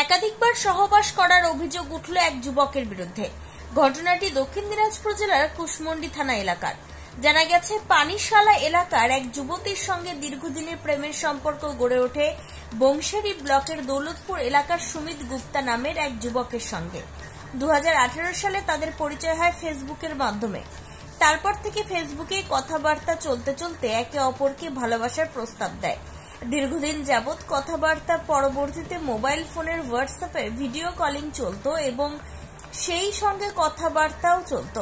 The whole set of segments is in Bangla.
একাধিকবার সহবাস করার অভিযোগ উঠল এক যুবকের বিরুদ্ধে। ঘটনাটি দক্ষিণ দিনাজপুর জেলার কুশমন্ডি থানা এলাকার। জানা গেছে, পানিশালা এলাকার এক যুবতীর সঙ্গে দীর্ঘদিনের প্রেমের সম্পর্ক গড়ে ওঠে বংশেরি ব্লকের দৌলতপুর এলাকার সুমিত গুপ্তা নামের এক যুবকের সঙ্গে। 2018 সালে তাদের পরিচয় হয় ফেসবুকের মাধ্যমে। তারপর থেকে ফেসবুকে কথাবার্তা চলতে চলতে একে অপরকে ভালোবাসার প্রস্তাব দেয়। দীর্ঘদিন যাবৎ কথাবার্তার পরবর্তীতে মোবাইল ফোনের হোয়াটসঅ্যাপে ভিডিও কলিং চলত এবং সেই সঙ্গে কথাবার্তাও চলত।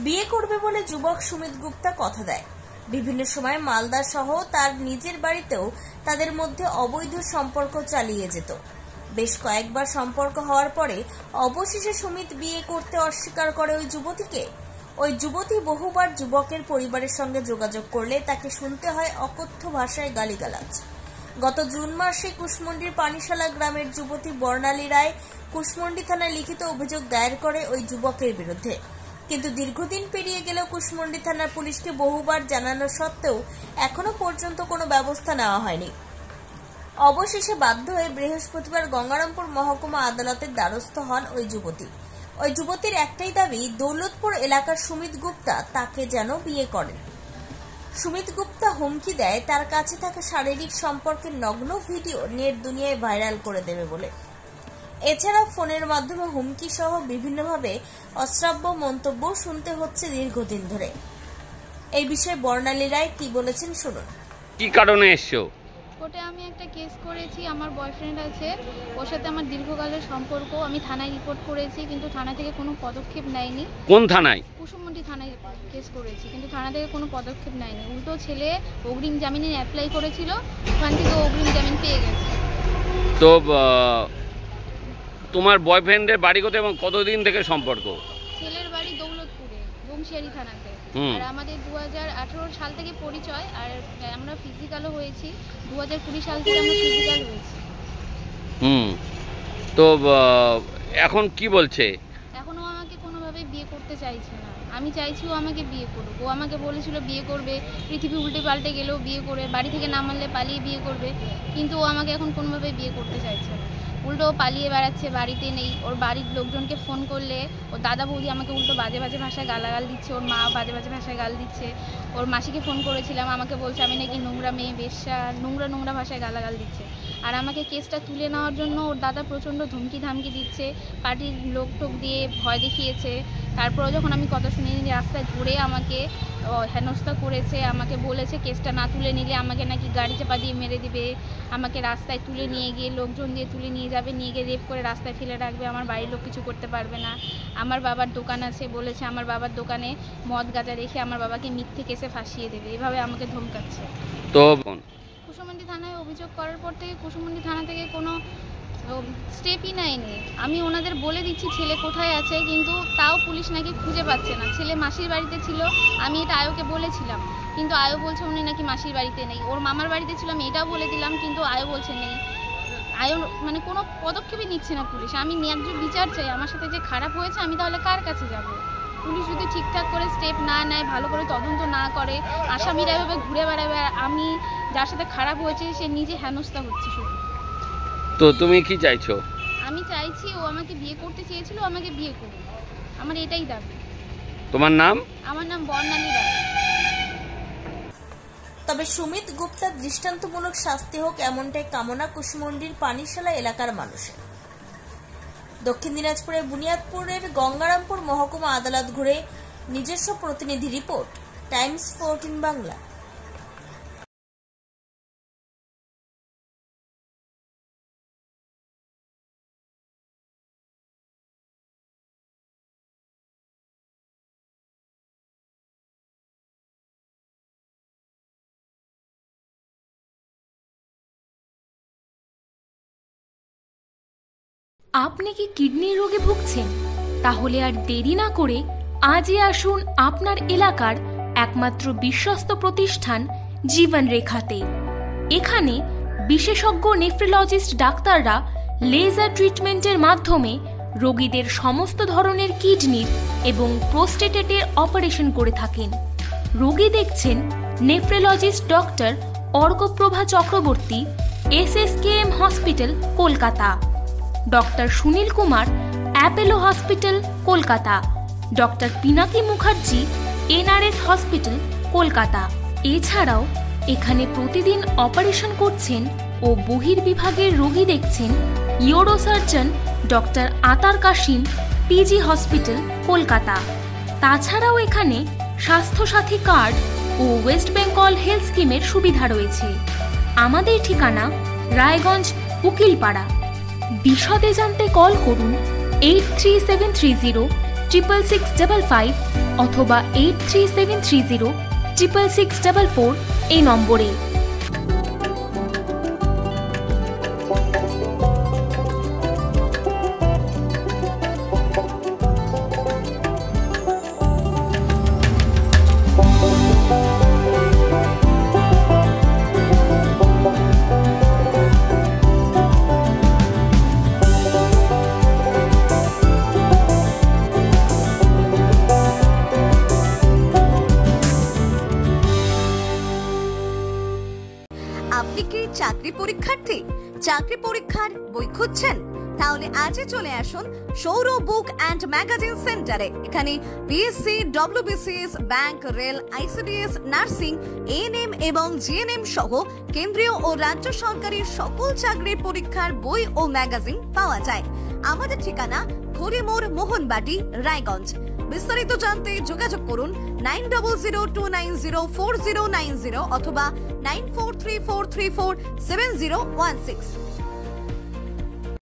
বিয়ে করবে বলে যুবক সুমিত গুপ্তা কথা দেয়। বিভিন্ন সময় মালদা সহ তার নিজের বাড়িতেও তাদের মধ্যে অবৈধ সম্পর্ক চালিয়ে যেত। বেশ কয়েকবার সম্পর্ক হওয়ার পরে অবশেষে সুমিত বিয়ে করতে অস্বীকার করে ওই যুবতীকে। ওই যুবতী বহুবার যুবকের পরিবারের সঙ্গে যোগাযোগ করলে তাকে শুনতে হয় অকথ্য ভাষায় গালিগালাজ। গত জুন মাসে কুশমন্ডির পানিশালা গ্রামের যুবতী বর্ণালী রায় কুশমন্ডি থানায় লিখিত অভিযোগ দায়ের করে ওই যুবকের বিরুদ্ধে। কিন্তু দীর্ঘদিন পেরিয়ে গেলেও কুশমন্ডি থানার পুলিশকে বহুবার জানানো সত্ত্বেও এখনো পর্যন্ত কোনো ব্যবস্থা নেওয়া হয়নি। অবশেষে বাধ্য হয়ে বৃহস্পতিবার গঙ্গারামপুর মহকুমা আদালতের দ্বারস্থ হন ওই যুবতী। ওই যুবতীর একটাই দাবি, দৌলতপুর এলাকার সুমিত গুপ্তা তাকে যেন বিয়ে করেন। সুমিত গুপ্তা হুমকি দেয় তার কাছে থাকা শারীরিক সম্পর্কের নগ্ন ভিডিও নেট দুনিয়ায় ভাইরাল করে দেবে বলে। এছাড়াও ফোনের মাধ্যমে হুমকি সহ বিভিন্নভাবে অশ্রাব্য মন্তব্য শুনতে হচ্ছে দীর্ঘদিন ধরে। এই বিষয়ে বর্ণালী রায় কি বলেছেন শুনুন। কি কারণে এসছো? কোর্টে আমি একটা কেস করেছি, আমার বয়ফ্রেন্ড আছে, ওর সাথে আমার দীর্ঘকালের সম্পর্ক। আমি থানায় রিপোর্ট করেছি, কিন্তু থানা থেকে কোনো পদক্ষেপ নেয়নি। কোন থানায়? কুশমন্ডি থানায় কেস করেছি, কিন্তু থানা থেকে কোনো পদক্ষেপ নেয়নি। উল্টো ছেলে অগ্রিম জামিনের অ্যাপ্লাই করেছিল, ওখান থেকে অগ্রিম জামিন পেয়ে গেছে। তো তোমার বয়ফ্রেন্ডের বাড়ি কোথায় এবং কতদিন থেকে সম্পর্ক? ছেলের বাড়ি দৌলতপুরে, বংশিয়ারি থানাতে। আর আমাদের 2018 সাল থেকে পরিচয়, আর আমরা ফিজিক্যালও হয়েছি 2020 সাল থেকে আমরা ফিজিক্যাল হয়েছি। তো এখন কি বলছে? এখনো আমাকে কোনোভাবে বিয়ে করতে চাইছে না। আমি চাইছি ও আমাকে বিয়ে করুক। ও আমাকে বলেছিল বিয়ে করবে, পৃথিবী উল্টে পাল্টে গেলেও বিয়ে করে, বাড়ি থেকে না মানলে পালিয়ে বিয়ে করবে, কিন্তু ও আমাকে এখন কোনোভাবে বিয়ে করতে চাইছে না। উল্টো পালিয়ে বেড়াচ্ছে, বাড়িতে নেই। ওর বাড়ির লোকজনকে ফোন করলে ওর দাদা বৌদি আমাকে উল্টো বাজে বাজে ভাষায় গালাগাল দিচ্ছে, ওর মা বাজে বাজে ভাষায় গাল দিচ্ছে। ওর মাসিকে ফোন করেছিলাম, আমাকে বলছে আমি নাকি নোংরা মেয়ে, বেশ্যা, নোংরা নোংরা ভাষায় গালাগাল দিচ্ছে। আর আমাকে কেসটা তুলে নেওয়ার জন্য ওর দাদা প্রচণ্ড ধমকি ধামকি দিচ্ছে, পার্টির লোক টোক দিয়ে ভয় দেখিয়েছে। তারপরে যখন আমি কথা শুনে রাস্তায় ধরে আমাকে হেনস্থা করেছে, আমাকে বলেছে কেসটা না তুলে নিলে আমাকে নাকি গাড়ি চাপা দিয়ে মেরে দিবে, আমাকে রাস্তায় তুলে নিয়ে গিয়ে লোকজন দিয়ে তুলে নিয়ে যাবে, নিয়ে গিয়ে রেপ করে রাস্তায় ফেলে রাখবে, আমার বাড়ির লোক কিছু করতে পারবে না। আমার বাবার দোকান আছে, বলেছে আমার বাবার দোকানে মদ গাঁজা রেখে আমার বাবাকে মিথ্যে কেসে ফাঁসিয়ে দেবে, এভাবে আমাকে ধমকাচ্ছে। তো কুশমন্ডি থানায় অভিযোগ করার পর থেকে কুশমন্ডি থানা থেকে কোনো স্টেপই নেয়নি। আমি ওনাদের বলে দিচ্ছি ছেলে কোথায় আছে, কিন্তু তাও পুলিশ নাকি খুঁজে পাচ্ছে না। ছেলে মাসির বাড়িতে ছিল, আমি এটা আয়োকে বলেছিলাম, কিন্তু আয়ো বলছে উনি নাকি মাসির বাড়িতে নেই। ওর মামার বাড়িতে ছিল, আমি এটাও বলে দিলাম, কিন্তু আয়ো বলছে নেই। আয়ো মানে কোনো পদক্ষেপই নিচ্ছে না পুলিশ। আমি ন্যায্য বিচার চাই। আমার সাথে যে খারাপ হয়েছে আমি তাহলে কার কাছে যাব? পুলিশ যদি ঠিকঠাক করে স্টেপ না নেয়, ভালো করে তদন্ত না করে, আসামিরা এভাবে ঘুরে বেড়াবে, আর আমি যার সাথে খারাপ হয়েছে সে নিজে হেনস্থা হচ্ছে শুধু। তো তুমি কি চাইছো? আমি চাইছি ও আমাকে বিয়ে করতে চেয়েছিল, আমাকে বিয়ে করুক, আমার এটাই দাবি। তোমার নাম? আমার নাম বর্ণালী রায়। তবে সুমিত গুপ্তার দৃষ্টান্তমূলক শাস্তি হোক এমনটাই কামনা কুশমন্ডির পানিশালা এলাকার মানুষের। দক্ষিণ দিনাজপুরের বুনিয়াদপুরের গঙ্গারামপুর মহকুমা আদালত ঘুরে নিজস্ব প্রতিনিধি রিপোর্ট, টাইমস 14 বাংলা। আপনি কি কিডনি রোগে ভুগছেন? তাহলে আর দেরি না করে আজই আসুন আপনার এলাকার একমাত্র বিশ্বস্ত প্রতিষ্ঠান জীবন রেখাতে। এখানে বিশেষজ্ঞ নেফ্রোলজিস্ট ডাক্তাররা লেজার ট্রিটমেন্টের মাধ্যমে রোগীদের সমস্ত ধরনের কিডনির এবং প্রোস্টেটের অপারেশন করে থাকেন। রোগী দেখছেন nephrologist doctor Arkaprabha Chakraborty, SSKM hospital, Kolkata. Doctor Sunil Kumar, Apollo hospital, Kolkata, doctor Pinaki Mukherjee, NRS hospital, Kolkata. এছাড়াও এখানে প্রতিদিন অপারেশন করছেন ও বহির্বিভাগের রোগী দেখছেন ইউরোসার্জন ডক্টর আতার কাশিম, পিজি হসপিটাল, কলকাতা। তাছাড়াও এখানে স্বাস্থ্যসাথী কার্ড ও ওয়েস্ট বেঙ্গল হেলথ স্কিমের সুবিধা রয়েছে। আমাদের ঠিকানা রায়গঞ্জ, উকিলপাড়া। বিশদে জানতে কল করুন 8373066655 অথবা 8373066644 এই নম্বরে। আপনি কি চাকরি পরীক্ষার্থী? চাকরি পরীক্ষার বই খুঁজছেন? তাহলে আজই চলে আসুন সৌরভ বুক অ্যান্ড ম্যাগাজিন সেন্টারে। এখানে BSc, WBCS, bank, rail, ICDS, nursing, ANM এবং জিএনএম সহ কেন্দ্রীয় ও রাজ্য সরকারের সকল চাকরির পরীক্ষার বই ও ম্যাগাজিন পাওয়া যায়। আমাদের ঠিকানা খড়িমোড়, মোহনবাটি, রায়গঞ্জ। বিস্তারিত জানতে যোগাযোগ করুন 9002904090 অথবা 9434347016।